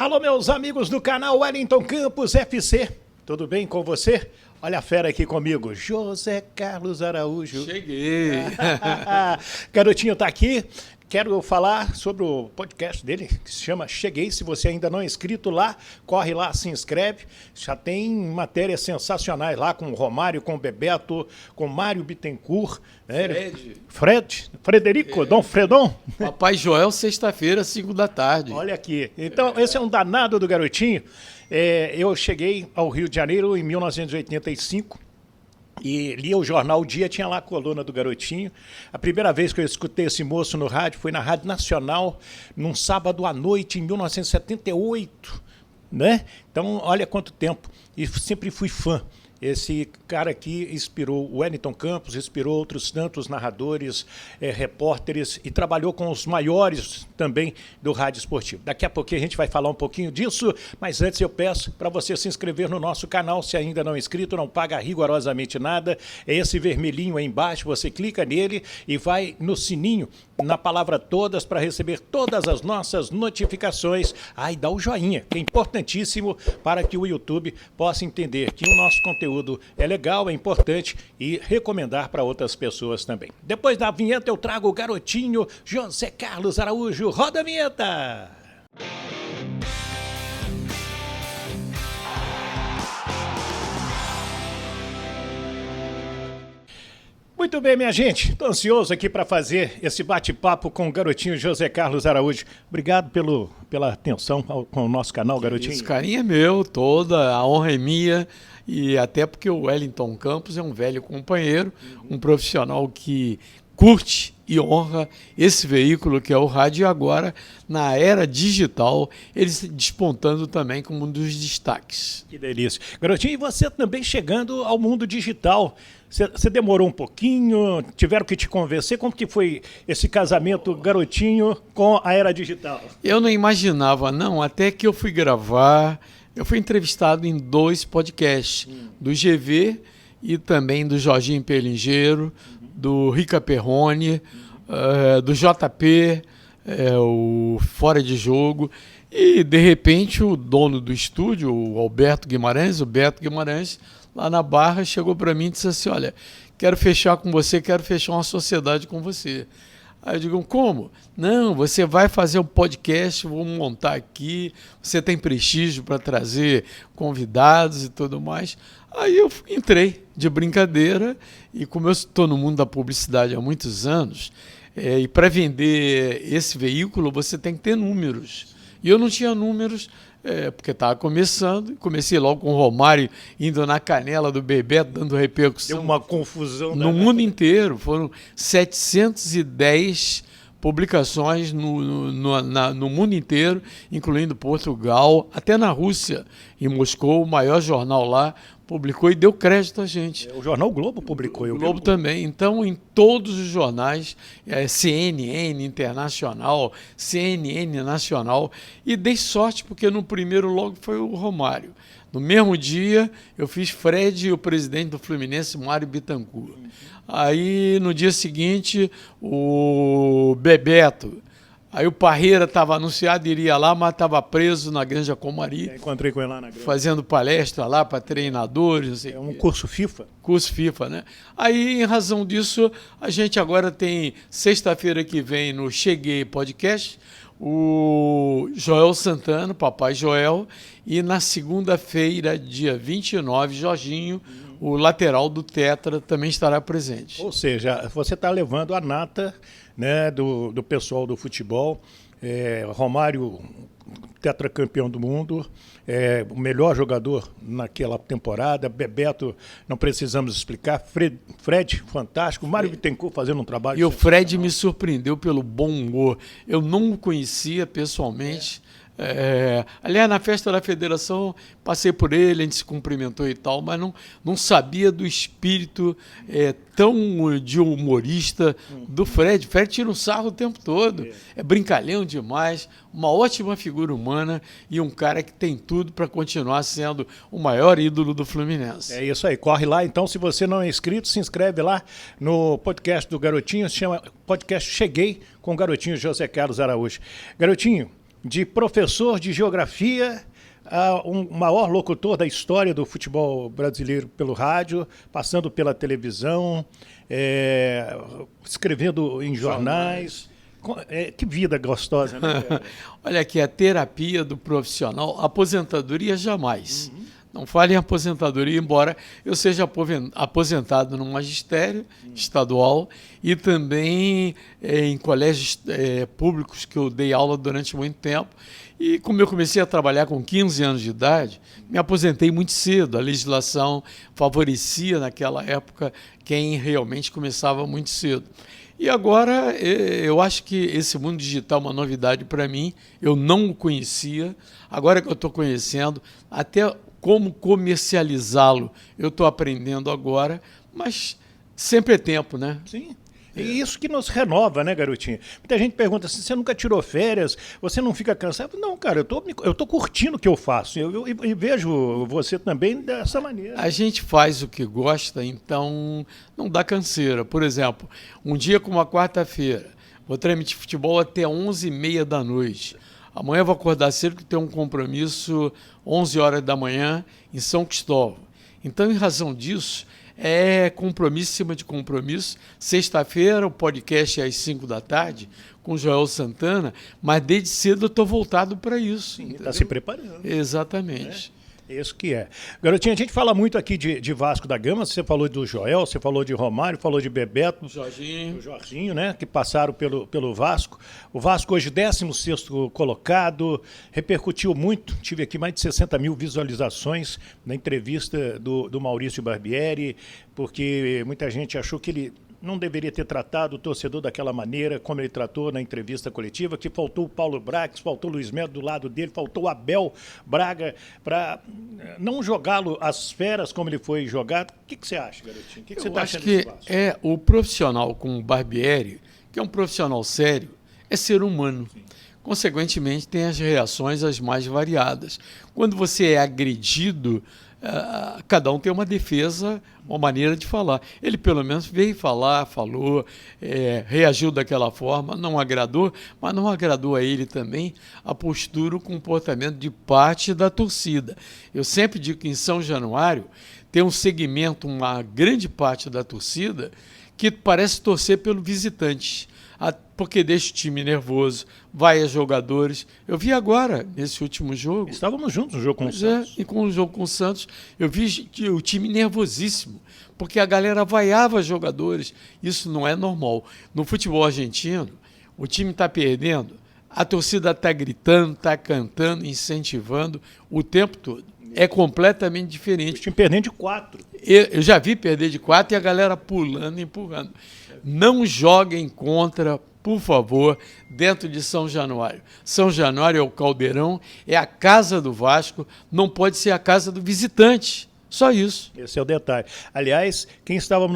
Alô, meus amigos do canal Wellington Campos FC. Tudo bem com você? Olha a fera aqui comigo, José Carlos Araújo. Cheguei. Garotinho tá aqui. Quero falar sobre o podcast dele, que se chama Cheguei. Se você ainda não é inscrito lá, corre lá, se inscreve. Já tem matérias sensacionais lá com o Romário, com o Bebeto, com o Mário Bittencourt. Frederico, Dom Fredon. Papai Joel, sexta-feira, 5 da tarde. Olha aqui. Então, esse é um danado do garotinho. Eu cheguei ao Rio de Janeiro em 1985. E lia o jornal O Dia, tinha lá a coluna do Garotinho. A primeira vez que eu escutei esse moço no rádio foi na Rádio Nacional, num sábado à noite, em 1978. Né? Então, olha quanto tempo. E sempre fui fã. Esse cara aqui inspirou o Wellington Campos, inspirou outros tantos narradores, repórteres e trabalhou com os maiores também do rádio esportivo. Daqui a pouquinho a gente vai falar um pouquinho disso, mas antes eu peço para você se inscrever no nosso canal, se ainda não é inscrito, não paga rigorosamente nada. É esse vermelhinho aí embaixo, você clica nele e vai no sininho, na palavra todas, para receber todas as nossas notificações. E dá o joinha, que é importantíssimo para que o YouTube possa entender que o nosso conteúdo é legal, é importante e recomendar para outras pessoas também. Depois da vinheta eu trago o garotinho José Carlos Araújo. Roda a vinheta! Muito bem, minha gente. Estou ansioso aqui para fazer esse bate-papo com o garotinho José Carlos Araújo. Obrigado pela atenção com o nosso canal, garotinho. Esse carinho é meu, toda a honra é minha. E até porque o Wellington Campos é um velho companheiro, um profissional que curte e honra esse veículo que é o rádio. E agora, na era digital, ele se despontando também como um dos destaques. Que delícia. Garotinho, e você também chegando ao mundo digital. Você demorou um pouquinho, tiveram que te convencer. Como que foi esse casamento, garotinho, com a era digital? Eu não imaginava, não, até que eu fui gravar. Eu fui entrevistado em 2 podcasts, do GV e também do Jorginho Pelingeiro, do Rica Perrone, do JP, o Fora de Jogo. E, de repente, o dono do estúdio, o Beto Guimarães, lá na Barra, chegou para mim e disse assim, olha, quero fechar com você, quero fechar uma sociedade com você. Aí eu digo, como? Não, você vai fazer um podcast, vou montar aqui, você tem prestígio para trazer convidados e tudo mais. Aí eu entrei de brincadeira e como eu estou no mundo da publicidade há muitos anos, e para vender esse veículo você tem que ter números. E eu não tinha números, porque estava começando, comecei logo com o Romário indo na canela do Bebeto, dando repercussão. Deu uma confusão. No mundo inteiro, foram 710 publicações no mundo inteiro, incluindo Portugal, até na Rússia, em Moscou, o maior jornal lá, publicou e deu crédito a gente. O jornal Globo publicou. O Globo também. Então, em todos os jornais, CNN Internacional, CNN Nacional, e dei sorte porque no primeiro logo foi o Romário. No mesmo dia, eu fiz Fred e o presidente do Fluminense, Mário Bittencourt. Aí, no dia seguinte, o Bebeto. Aí o Parreira estava anunciado, iria lá, mas estava preso na Granja Comari. Encontrei com ele lá na Granja. Fazendo palestra lá para treinadores. Não sei um curso FIFA? Curso FIFA, né? Aí, em razão disso, a gente agora tem, sexta-feira que vem, no Cheguei Podcast, o Joel Santana, Papai Joel, e na segunda-feira, dia 29, Jorginho, o lateral do Tetra, também estará presente. Ou seja, você está levando a nata, né, do pessoal do futebol. Romário, tetracampeão do mundo, o melhor jogador naquela temporada. Bebeto, não precisamos explicar. Fred, fantástico. Mário Bittencourt fazendo um trabalho. E o Fred me surpreendeu pelo bom humor. Eu não o conhecia pessoalmente. Aliás, na festa da federação, passei por ele, a gente se cumprimentou e tal, mas não sabia do espírito tão de humorista do Fred. Fred tira um sarro o tempo todo, é brincalhão demais, uma ótima figura humana e um cara que tem tudo para continuar sendo o maior ídolo do Fluminense. É isso aí, corre lá. Então, se você não é inscrito, se inscreve lá no podcast do Garotinho, se chama Podcast Cheguei, com o Garotinho José Carlos Araújo. Garotinho, de professor de geografia a um maior locutor da história do futebol brasileiro pelo rádio, passando pela televisão, escrevendo em jornais. Que vida gostosa, né? Olha aqui, a terapia do profissional, aposentadoria jamais. Não fale em aposentadoria, embora eu seja aposentado no magistério estadual e também em colégios públicos que eu dei aula durante muito tempo. E como eu comecei a trabalhar com 15 anos de idade, me aposentei muito cedo. A legislação favorecia naquela época quem realmente começava muito cedo. E agora eu acho que esse mundo digital é uma novidade para mim, eu não o conhecia, agora que eu estou conhecendo, até como comercializá-lo eu estou aprendendo agora, mas sempre é tempo, né? Sim. E isso que nos renova, né, garotinho? Muita gente pergunta assim, você nunca tirou férias, você não fica cansado? Não, cara, eu tô curtindo o que eu faço. E vejo você também dessa maneira. A gente faz o que gosta, então não dá canseira. Por exemplo, um dia como a quarta-feira, vou transmitir futebol até 11h30 da noite. Amanhã eu vou acordar cedo porque tem um compromisso 11 horas da manhã em São Cristóvão. Então, em razão disso, é compromisso em cima de compromisso. Sexta-feira, o podcast é às 5 da tarde, com o Joel Santana, mas desde cedo eu estou voltado para isso. Está se preparando. Exatamente. Isso que é. Garotinho, a gente fala muito aqui de Vasco da Gama, você falou do Joel, você falou de Romário, falou de Bebeto, do Jorginho, né, que passaram pelo Vasco. O Vasco hoje 16º colocado, repercutiu muito, tive aqui mais de 60 mil visualizações na entrevista do Maurício Barbieri, porque muita gente achou que ele não deveria ter tratado o torcedor daquela maneira, como ele tratou na entrevista coletiva, que faltou o Paulo Brax, faltou o Luiz Melo do lado dele, faltou o Abel Braga, para não jogá-lo às feras como ele foi jogado. O que você acha, garotinho? O que você está achando desse Vasco? O profissional como o Barbieri, que é um profissional sério, é ser humano. Sim. Consequentemente, tem as reações as mais variadas. Quando você é agredido, cada um tem uma defesa, uma maneira de falar. Ele pelo menos veio falar, falou, reagiu daquela forma, não agradou, mas não agradou a ele também a postura, o comportamento de parte da torcida. Eu sempre digo que em São Januário tem um segmento, uma grande parte da torcida que parece torcer pelo visitante, porque deixa o time nervoso, vai a jogadores. Eu vi agora, nesse último jogo... Estávamos juntos no jogo com o Santos. E com o jogo com o Santos, eu vi o time nervosíssimo, porque a galera vaiava jogadores. Isso não é normal. No futebol argentino, o time está perdendo, a torcida está gritando, está cantando, incentivando o tempo todo. É completamente diferente. O time perdendo de 4. Eu já vi perder de 4 e a galera pulando e empurrando. Não joguem contra, por favor, dentro de São Januário. São Januário é o caldeirão, é a casa do Vasco, não pode ser a casa do visitante. Só isso. Esse é o detalhe. Aliás, quem estava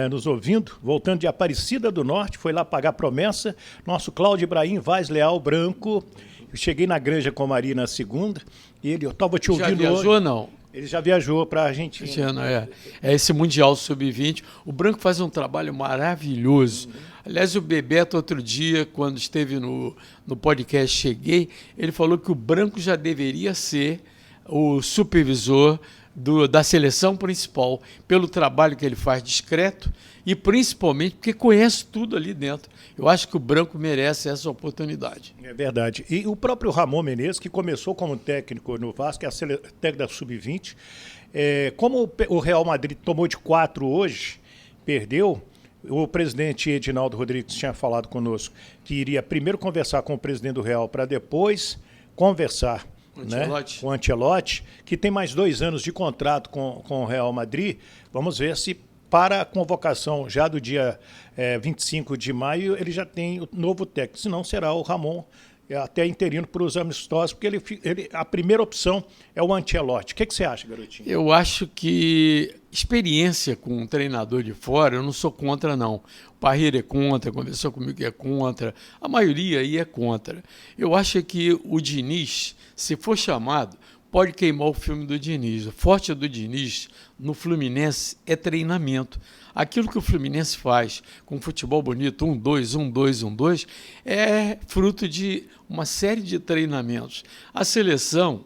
nos ouvindo, voltando de Aparecida do Norte, foi lá pagar promessa, nosso Cláudio Ibrahim Vaz Leal Branco. Eu cheguei na Granja Comari na segunda, e eu estava te ouvindo hoje. Já viajou, não? Ele já viajou para a Argentina. É esse Mundial Sub-20. O Branco faz um trabalho maravilhoso. Aliás, o Bebeto, outro dia, quando esteve no podcast Cheguei, ele falou que o Branco já deveria ser o supervisor da seleção principal, pelo trabalho que ele faz discreto e principalmente porque conhece tudo ali dentro. Eu acho que o Branco merece essa oportunidade. É verdade. E o próprio Ramon Menezes, que começou como técnico no Vasco, que é a técnica da Sub-20, como o Real Madrid tomou de 4 hoje, perdeu, o presidente Edinaldo Rodrigues tinha falado conosco que iria primeiro conversar com o presidente do Real para depois conversar com o Ancelotti, que tem mais 2 anos de contrato com o Real Madrid. Vamos ver se para a convocação já do dia 25 de maio ele já tem o novo técnico, senão será o Ramon, até interino para os amistosos, porque a primeira opção é o Ancelotti. O que você acha, garotinho? Eu acho que experiência com um treinador de fora, eu não sou contra, não. O Parreira é contra, conversou comigo que é contra, a maioria aí é contra. Eu acho que o Diniz, se for chamado, pode queimar o filme do Diniz. O forte do Diniz no Fluminense é treinamento. Aquilo que o Fluminense faz com futebol bonito, 1-2, 1-2, 1-2, é fruto de uma série de treinamentos. A seleção,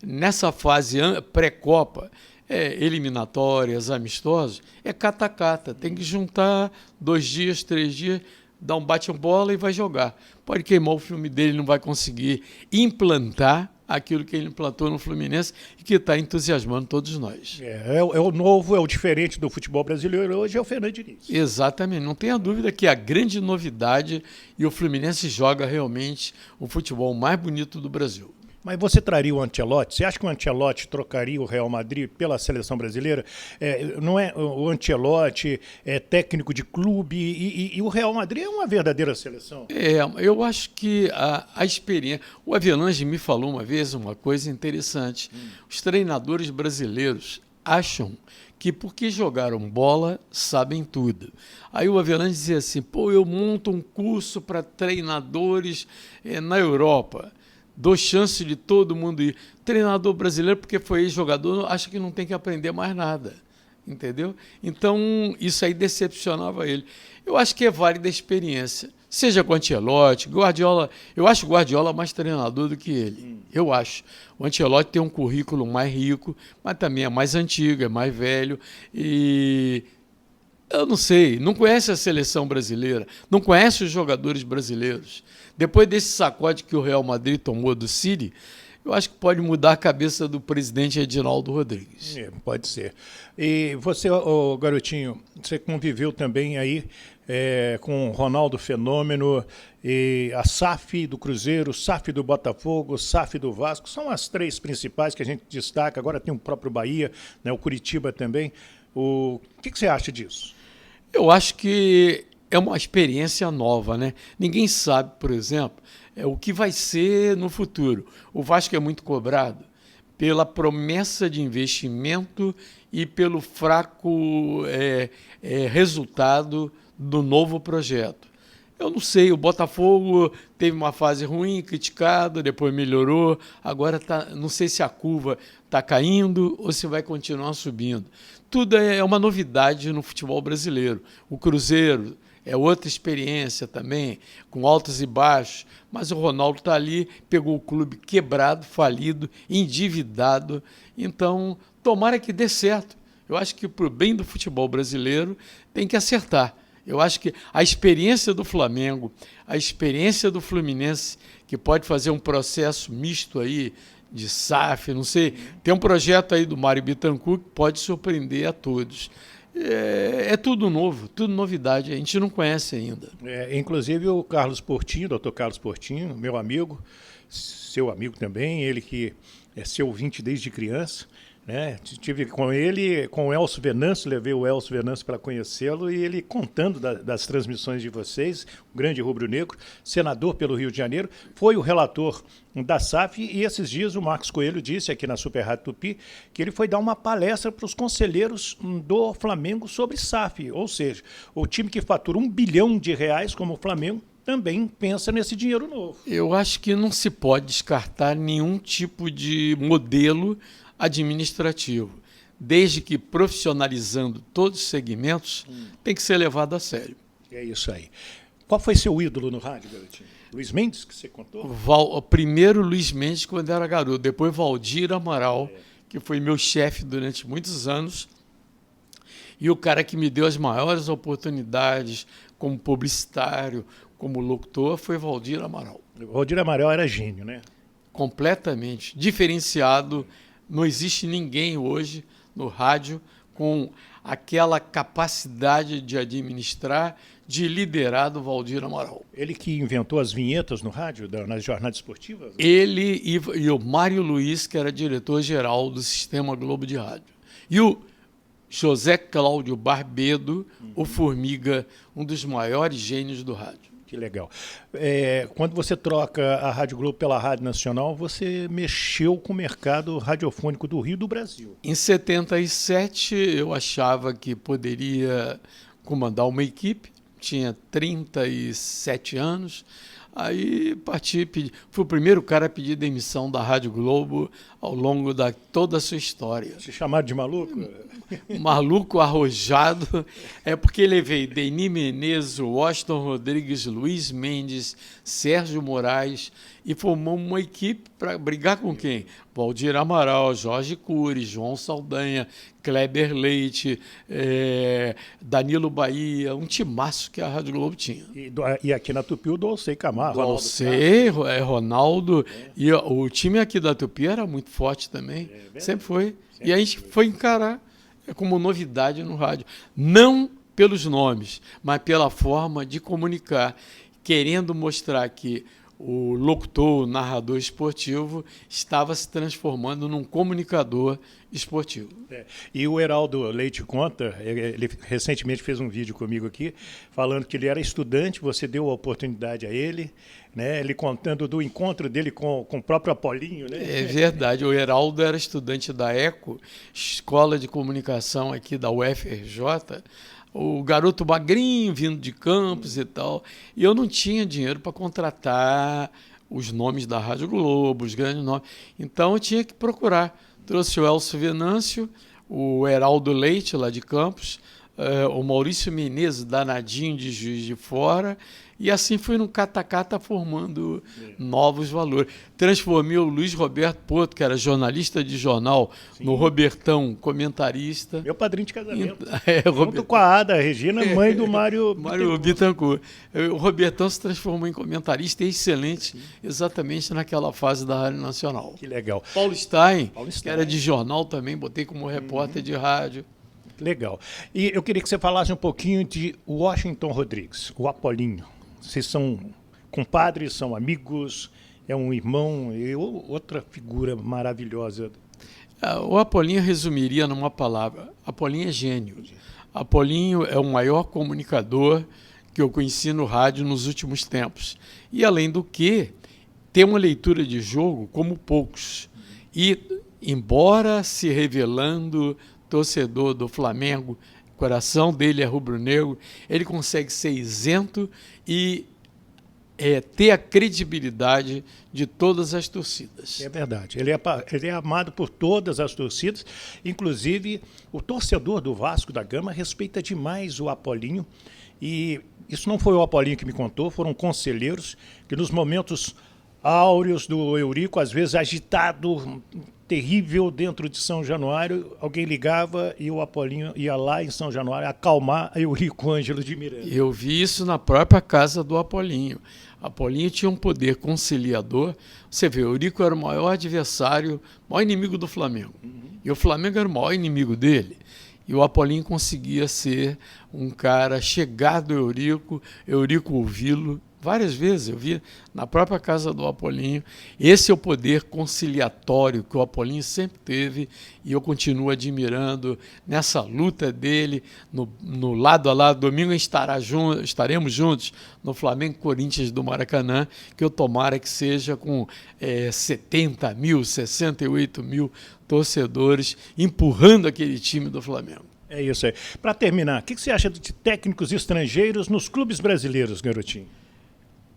nessa fase pré-Copa, eliminatórias, amistosos, é cata-cata. Tem que juntar 2 dias, 3 dias, dar um bate-bola e vai jogar. Pode queimar o filme dele, não vai conseguir implantar aquilo que ele implantou no Fluminense e que está entusiasmando todos nós. É o novo, é o diferente do futebol brasileiro hoje, é o Fernando Diniz. Exatamente, não tenha dúvida que a grande novidade e o Fluminense joga realmente o futebol mais bonito do Brasil. Mas você traria o Ancelotti? Você acha que o Ancelotti trocaria o Real Madrid pela seleção brasileira? Não é o Ancelotti é técnico de clube e o Real Madrid é uma verdadeira seleção. Eu acho que a experiência... O Avelange me falou uma vez uma coisa interessante. Os treinadores brasileiros acham que porque jogaram bola, sabem tudo. Aí o Avelange dizia assim, eu monto um curso para treinadores na Europa. Dou chance de todo mundo ir. Treinador brasileiro, porque foi jogador, acha que não tem que aprender mais nada. Entendeu? Então, isso aí decepcionava ele. Eu acho que é válida a experiência. Seja com o Ancelotti, Guardiola. Eu acho o Guardiola mais treinador do que ele. Eu acho. O Ancelotti tem um currículo mais rico, mas também é mais antigo, é mais velho. E eu não sei, não conhece a seleção brasileira, não conhece os jogadores brasileiros. Depois desse sacode que o Real Madrid tomou do City, eu acho que pode mudar a cabeça do presidente Edinaldo Rodrigues. Pode ser. E você, garotinho, você conviveu também aí com o Ronaldo Fenômeno, e a SAF do Cruzeiro, SAF do Botafogo, SAF do Vasco, são as 3 principais que a gente destaca. Agora tem o próprio Bahia, né, o Curitiba também. O que você acha disso? Eu acho que é uma experiência nova, né? Ninguém sabe, por exemplo, o que vai ser no futuro. O Vasco é muito cobrado pela promessa de investimento e pelo fraco resultado do novo projeto. Eu não sei, o Botafogo teve uma fase ruim, criticado, depois melhorou, agora não sei se a curva está caindo ou se vai continuar subindo. Tudo é uma novidade no futebol brasileiro. O Cruzeiro é outra experiência também, com altos e baixos, mas o Ronaldo está ali, pegou o clube quebrado, falido, endividado, então tomara que dê certo. Eu acho que para o bem do futebol brasileiro tem que acertar. Eu acho que a experiência do Flamengo, a experiência do Fluminense, que pode fazer um processo misto aí de SAF, não sei, tem um projeto aí do Mário Bittencourt que pode surpreender a todos. É tudo novo, tudo novidade, a gente não conhece ainda. Inclusive o Carlos Portinho, doutor Carlos Portinho, meu amigo, seu amigo também, ele que é seu ouvinte desde criança, né? Estive com ele, com o Elcio Venâncio, levei o Elcio Venâncio para conhecê-lo e ele contando das transmissões de vocês, o grande rubro-negro, senador pelo Rio de Janeiro, foi o relator da SAF e esses dias o Marcos Coelho disse aqui na Super Rádio Tupi que ele foi dar uma palestra para os conselheiros do Flamengo sobre SAF, ou seja, o time que fatura R$1 bilhão como o Flamengo também pensa nesse dinheiro novo. Eu acho que não se pode descartar nenhum tipo de modelo administrativo, desde que profissionalizando todos os segmentos, tem que ser levado a sério. É isso aí. Qual foi seu ídolo no rádio, garotinho? Luiz Mendes, que você contou? O primeiro Luiz Mendes quando era garoto, depois Valdir Amaral, que foi meu chefe durante muitos anos, e o cara que me deu as maiores oportunidades como publicitário, como locutor, foi Valdir Amaral. Valdir Amaral era gênio, né? Completamente, diferenciado. Não existe ninguém hoje no rádio com aquela capacidade de administrar, de liderar do Valdir Amaral. Ele que inventou as vinhetas no rádio, nas jornadas esportivas? Ele e o Mário Luiz, que era diretor-geral do Sistema Globo de Rádio. E o José Cláudio Barbedo, o Formiga, um dos maiores gênios do rádio. Que legal. Quando você troca a Rádio Globo pela Rádio Nacional, você mexeu com o mercado radiofônico do Rio e do Brasil. Em 77, eu achava que poderia comandar uma equipe, tinha 37 anos, Aí parti, fui o primeiro cara a pedir demissão da Rádio Globo ao longo da toda a sua história. Se chamaram de maluco? Maluco, arrojado, é porque levei Denis Menezes, Washington Rodrigues, Luiz Mendes, Sérgio Moraes e formou uma equipe para brigar com quem? Valdir Amaral, Jorge Cury, João Saldanha, Kleber Leite, Danilo Bahia, um timaço que a Rádio Globo tinha. E aqui na Tupi o Dolcei Camargo. Dolcei, Ronaldo. E o time aqui da Tupi era muito forte também, sempre foi. E a gente foi encarar como novidade no rádio. Não pelos nomes, mas pela forma de comunicar, querendo mostrar que o locutor, o narrador esportivo, estava se transformando num comunicador esportivo. E o Heraldo Leite conta, ele recentemente fez um vídeo comigo aqui, falando que ele era estudante, você deu a oportunidade a ele, né? Ele contando do encontro dele com o próprio Apolinho. Né? É verdade, o Heraldo era estudante da ECO, Escola de Comunicação aqui da UFRJ, o garoto magrinho vindo de Campos e tal, e eu não tinha dinheiro para contratar os nomes da Rádio Globo, os grandes nomes, então eu tinha que procurar. Trouxe o Elcio Venâncio, o Heraldo Leite, lá de Campos, o Maurício Menezes, danadinho de Juiz de Fora, e assim fui no catacata formando novos valores. Transformei o Luiz Roberto Porto, que era jornalista de jornal, no Robertão, comentarista. Meu padrinho de casamento. Junto com a Ada Regina, mãe do Mário Bittencourt. O Robertão se transformou em comentarista excelente, exatamente naquela fase da Rádio Nacional. Que legal. Paulo Stein, que era de jornal também, botei como repórter de rádio. Legal. E eu queria que você falasse um pouquinho de Washington Rodrigues, o Apolinho. Vocês são compadres, são amigos, é um irmão e outra figura maravilhosa. O Apolinho resumiria numa palavra. Apolinho é gênio. Apolinho é o maior comunicador que eu conheci no rádio nos últimos tempos. E, além do que, tem uma leitura de jogo como poucos. E, embora se revelando torcedor do Flamengo, o coração dele é rubro-negro, ele consegue ser isento e ter a credibilidade de todas as torcidas. É verdade. Ele é amado por todas as torcidas, inclusive o torcedor do Vasco da Gama respeita demais o Apolinho. E isso não foi o Apolinho que me contou, foram conselheiros que nos momentos áureos do Eurico, às vezes agitado, terrível dentro de São Januário, alguém ligava e o Apolinho ia lá em São Januário acalmar Eurico Ângelo de Miranda. Eu vi isso na própria casa do Apolinho. Apolinho tinha um poder conciliador. Você vê, o Eurico era o maior adversário, o maior inimigo do Flamengo. E o Flamengo era o maior inimigo dele. E o Apolinho conseguia ser um cara chegado ao Eurico ouvi-lo. Várias vezes eu vi na própria casa do Apolinho. Esse é o poder conciliatório que o Apolinho sempre teve e eu continuo admirando nessa luta dele, no lado a lado. Domingo estaremos juntos no Flamengo Corinthians do Maracanã, que eu tomara que seja com 70 mil, 68 mil torcedores empurrando aquele time do Flamengo. É isso aí. Para terminar, o que você acha de técnicos estrangeiros nos clubes brasileiros, garotinho?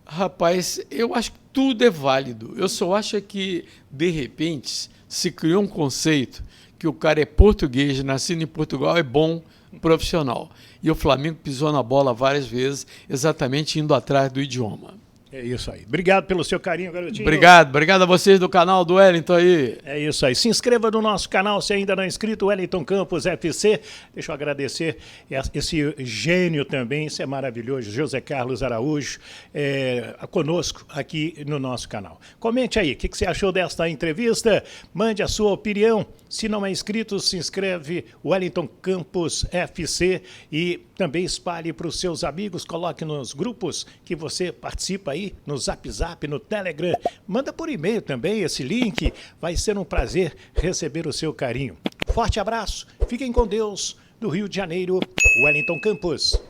Rapaz, eu acho que tudo é válido. Eu só acho que, de repente, se criou um conceito que o cara é português, nascido em Portugal, é bom profissional. E o Flamengo pisou na bola várias vezes, exatamente indo atrás do idioma. É isso aí. Obrigado pelo seu carinho, garotinho. Obrigado a vocês do canal do Wellington aí. É isso aí. Se inscreva no nosso canal se ainda não é inscrito, Wellington Campos FC. Deixa eu agradecer esse gênio também, isso é maravilhoso, José Carlos Araújo, conosco aqui no nosso canal. Comente aí, o que você achou desta entrevista? Mande a sua opinião. Se não é inscrito, se inscreve, Wellington Campos FC, e também espalhe para os seus amigos, coloque nos grupos que você participa aí, no Zap Zap, no Telegram. Manda por e-mail também esse link, vai ser um prazer receber o seu carinho. Forte abraço, fiquem com Deus, do Rio de Janeiro, Wellington Campos.